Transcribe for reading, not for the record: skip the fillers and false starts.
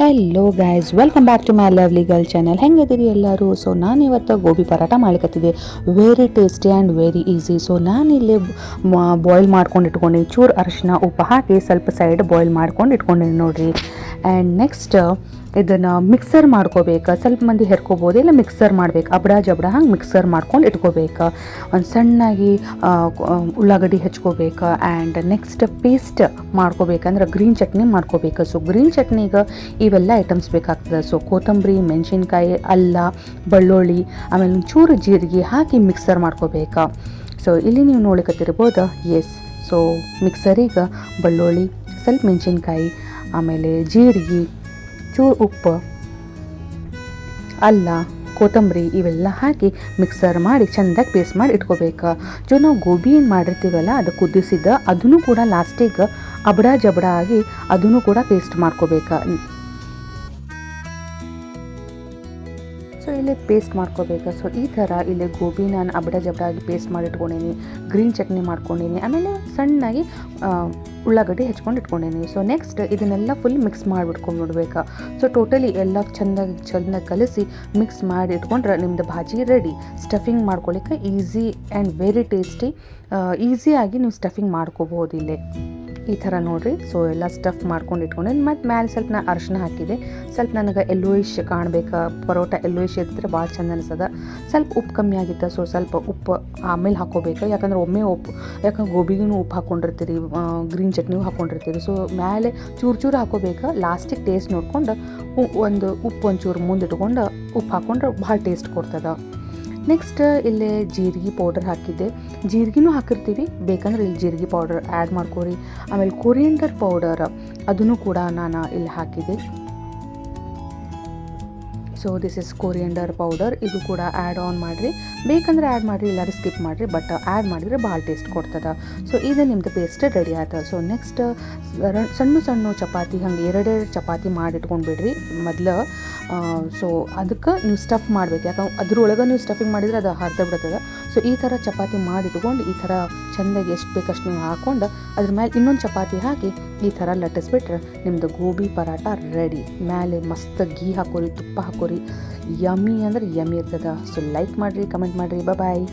Hello guys, welcome back to my lovely girl channel. ಹೆಂಗಿದ್ದೀರಿ ಎಲ್ಲರೂ? So ನಾನಿವತ್ತು ಗೋಬಿ ಪರಾಟ ಮಾಡ್ಲಿಕತ್ತಿದ್ದೆ. Very tasty and very easy. So ನಾನಿಲ್ಲಿ boil ಮಾಡ್ಕೊಂಡು ಇಟ್ಕೊಂಡಿನಿ. ಚೂರು ಅರಿಶಿನ ಉಪ್ಪು ಹಾಕಿ ಸ್ವಲ್ಪ ಸೈಡ್ ಬಾಯ್ಲ್ ಮಾಡ್ಕೊಂಡು ಇಟ್ಕೊಂಡಿನಿ ನೋಡಿರಿ. ಆ್ಯಂಡ್ ನೆಕ್ಸ್ಟ್ ಇದನ್ನು ಮಿಕ್ಸರ್ ಮಾಡ್ಕೋಬೇಕು. ಸ್ವಲ್ಪ ಮಂದಿ ಹೆರ್ಕೋಬೋದು, ಇಲ್ಲ ಮಿಕ್ಸರ್ ಮಾಡ್ಬೇಕು. ಅಬಡ ಜಬಡ ಹಂಗೆ ಮಿಕ್ಸರ್ ಮಾಡ್ಕೊಂಡು ಇಟ್ಕೋಬೇಕು. ಒಂದು ಸಣ್ಣಾಗಿ ಉಳ್ಳಾಗಡ್ಡಿ ಹೆಚ್ಕೋಬೇಕು. ಆ್ಯಂಡ್ ನೆಕ್ಸ್ಟ್ ಪೇಸ್ಟ್ ಮಾಡ್ಕೋಬೇಕಂದ್ರೆ ಗ್ರೀನ್ ಚಟ್ನಿ ಮಾಡ್ಕೋಬೇಕು. ಸೊ ಗ್ರೀನ್ ಚಟ್ನಿಗೆ ಇವೆಲ್ಲ ಐಟಮ್ಸ್ ಬೇಕಾಗ್ತದೆ. ಸೊ ಕೊತ್ತಂಬರಿ, ಮೆಣಸಿನ್ಕಾಯಿ, ಅಲ್ಲ, ಬೆಳ್ಳುಳ್ಳಿ, ಆಮೇಲೆ ಒಂಚೂರು ಜೀರಿಗೆ ಹಾಕಿ ಮಿಕ್ಸರ್ ಮಾಡ್ಕೋಬೇಕು. ಸೊ ಇಲ್ಲಿ ನೀವು ನೋಡ್ಲಿಕ್ಕತ್ತಿರ್ಬೋದು. ಎಸ್, ಸೊ ಮಿಕ್ಸರಿಗೆ ಬೆಳ್ಳುಳ್ಳಿ, ಸ್ವಲ್ಪ ಮೆಣಸಿನ್ಕಾಯಿ, ಆಮೇಲೆ ಜೀರಿಗೆ, ಚೂರು ಉಪ್ಪು, ಅಲ್ಲ, ಕೊತ್ತಂಬರಿ ಇವೆಲ್ಲ ಹಾಕಿ ಮಿಕ್ಸರ್ ಮಾಡಿ ಚೆಂದಾಗಿ ಪೇಸ್ಟ್ ಮಾಡಿ ಇಟ್ಕೋಬೇಕು. ಜೊ ನಾವು ಗೋಬಿ ಏನು ಮಾಡಿರ್ತೀವಲ್ಲ ಅದು ಕುದಿಸಿದ ಅದನ್ನು ಕೂಡ ಲಾಸ್ಟಿಗೆ ಅಬಡ ಜಬಡ ಆಗಿ ಅದನ್ನು ಕೂಡ ಪೇಸ್ಟ್ ಮಾಡ್ಕೋಬೇಕು. ಸೊ ಇಲ್ಲಿ ಪೇಸ್ಟ್ ಮಾಡ್ಕೋಬೇಕು. ಸೊ ಈ ಥರ ಇಲ್ಲಿ ಗೋಬಿ ನಾನು ಅಬಡ ಜಬಡ ಆಗಿ ಪೇಸ್ಟ್ ಮಾಡಿ ಇಟ್ಕೊಂಡೀನಿ. ಗ್ರೀನ್ ಚಟ್ನಿ ಮಾಡ್ಕೊಂಡೀನಿ. ಆಮೇಲೆ ಸಣ್ಣಾಗಿ ಉಳ್ಳಾಗಡ್ಡಿ ಹೆಚ್ಕೊಂಡು ಇಟ್ಕೊಂಡೀನಿ. ಸೊ ನೆಕ್ಸ್ಟ್ ಇದನ್ನೆಲ್ಲ ಫುಲ್ ಮಿಕ್ಸ್ ಮಾಡಿಬಿಟ್ಕೊಂಡ್ಬಿಡ್ಬೇಕು. ಸೊ ಟೋಟಲಿ ಎಲ್ಲ ಚೆಂದಾಗಿ ಕಲಿಸಿ ಮಿಕ್ಸ್ ಮಾಡಿ ಇಟ್ಕೊಂಡ್ರೆ ನಿಮ್ಮದು ಭಾಜಿ ರೆಡಿ. ಸ್ಟಫಿಂಗ್ ಮಾಡ್ಕೊಳ್ಳಿಕ್ಕೆ ಈಸಿ ಆ್ಯಂಡ್ ವೆರಿ ಟೇಸ್ಟಿ. ಈಸಿಯಾಗಿ ನೀವು ಸ್ಟಫಿಂಗ್ ಮಾಡ್ಕೋಬೋದು ಇಲ್ಲೇ ಈ ಥರ ನೋಡಿರಿ. ಸೊ ಎಲ್ಲ ಸ್ಟಫ್ ಮಾಡ್ಕೊಂಡು ಇಟ್ಕೊಂಡೆ. ಮತ್ತು ಮ್ಯಾಲೆ ಸ್ವಲ್ಪ ನಾನು ಅರಿಶಿನ ಹಾಕಿದೆ. ಸ್ವಲ್ಪ ನನಗೆ ಎಲ್ಲೋಯಿಶ್ ಕಾಣಬೇಕು. ಪರೋಟ ಎಲ್ಲೋಯಿಶ್ ಇದ್ದರೆ ಭಾಳ ಚಂದ ಅನಿಸ್ತದೆ. ಸ್ವಲ್ಪ ಉಪ್ಪು ಕಮ್ಮಿ ಆಗಿತ್ತು. ಸೊ ಸ್ವಲ್ಪ ಉಪ್ಪು ಆಮೇಲೆ ಹಾಕೋಬೇಕು. ಯಾಕಂದ್ರೆ ಒಮ್ಮೆ ಯಾಕಂದ್ರೆ ಗೋಬಿಗೂ ಉಪ್ಪು ಹಾಕ್ಕೊಂಡಿರ್ತೀರಿ, ಗ್ರೀನ್ ಚಟ್ನಿಗೂ ಹಾಕ್ಕೊಂಡಿರ್ತೀರಿ. ಸೊ ಮೇಲೆ ಚೂರು ಹಾಕೋಬೇಕು. ಲಾಸ್ಟಿಗೆ ಟೇಸ್ಟ್ ನೋಡ್ಕೊಂಡು ಉಪ್ಪು ಒಂಚೂರು ಮುಂದಿಟ್ಕೊಂಡು ಉಪ್ಪು ಹಾಕ್ಕೊಂಡ್ರೆ ಭಾಳ ಟೇಸ್ಟ್ ಕೊಡ್ತದೆ. ನೆಕ್ಸ್ಟ್ ಇಲ್ಲೇ ಜೀರಿಗೆ ಪೌಡರ್ ಹಾಕಿದ್ದೆ. ಜೀರಿಗೆನೂ ಹಾಕಿರ್ತೀವಿ, ಬೇಕಂದ್ರೆ ಇಲ್ಲಿ ಜೀರಿಗೆ ಪೌಡರ್ ಆ್ಯಡ್ ಮಾಡ್ಕೊರಿ. ಆಮೇಲೆ ಕೊರಿಯಂಡರ್ ಪೌಡರ್ ಅದನ್ನು ಕೂಡ ನಾನು ಇಲ್ಲಿ ಹಾಕಿದ್ದೆ. So this is coriander powder. ಇದು ಕೂಡ ಆ್ಯಡ್ ಆನ್ ಮಾಡಿರಿ. ಬೇಕಂದ್ರೆ ಆ್ಯಡ್ ಮಾಡಿರಿ, ಎಲ್ಲರೂ ಸ್ಕಿಪ್ ಮಾಡಿರಿ. ಬಟ್ ಆ್ಯಡ್ ಮಾಡಿದರೆ ಭಾಳ ಟೇಸ್ಟ್ ಕೊಡ್ತದೆ. ಸೊ ಇದು ನಿಮ್ಮದು ಪೇಸ್ಟ್ ರೆಡಿ ಆಯ್ತು. ಸೊ ನೆಕ್ಸ್ಟ್ ಸಣ್ಣ ಚಪಾತಿ ಹಂಗೆ ಎರಡೆರಡು ಚಪಾತಿ ಮಾಡಿಟ್ಕೊಂಡ್ಬಿಡ್ರಿ ಮೊದಲು. ಸೊ ಅದಕ್ಕೆ ನೀವು ಸ್ಟಫ್ ಮಾಡ್ಬೇಕು. ಯಾಕಂದ್ರೆ ಅದ್ರೊಳಗೆ ನೀವು ಸ್ಟಫಿಂಗ್ ಮಾಡಿದರೆ ಅದು ಹರಿದು ಬಿಡ್ತದೆ. ಸೊ ಈ ಥರ ಚಪಾತಿ ಮಾಡಿಟ್ಕೊಂಡು ಈ ಥರ ಚೆಂದಾಗಿ ಎಷ್ಟು ಬೇಕಷ್ಟು ನೀವು ಹಾಕ್ಕೊಂಡು ಅದ್ರ ಮೇಲೆ ಇನ್ನೊಂದು ಚಪಾತಿ ಹಾಕಿ ಈ ಥರ ಲಟ್ಟಿಸ್ಬಿಟ್ರೆ ನಿಮ್ಮದು ಗೋಬಿ ಪರಾಟ ರೆಡಿ. ಮೇಲೆ ಮಸ್ತ್ ಗೀ ಹಾಕೋರಿ, ತುಪ್ಪ ಹಾಕೋರಿ. ಯಮ್ಮಿ ಅಂದ್ರೆ ಯಮ್ಮಿ ಇರ್ತದೆ. ಸೊ ಲೈಕ್ ಮಾಡಿರಿ, ಕಮೆಂಟ್ ಮಾಡಿರಿ. ಬಾಯ್.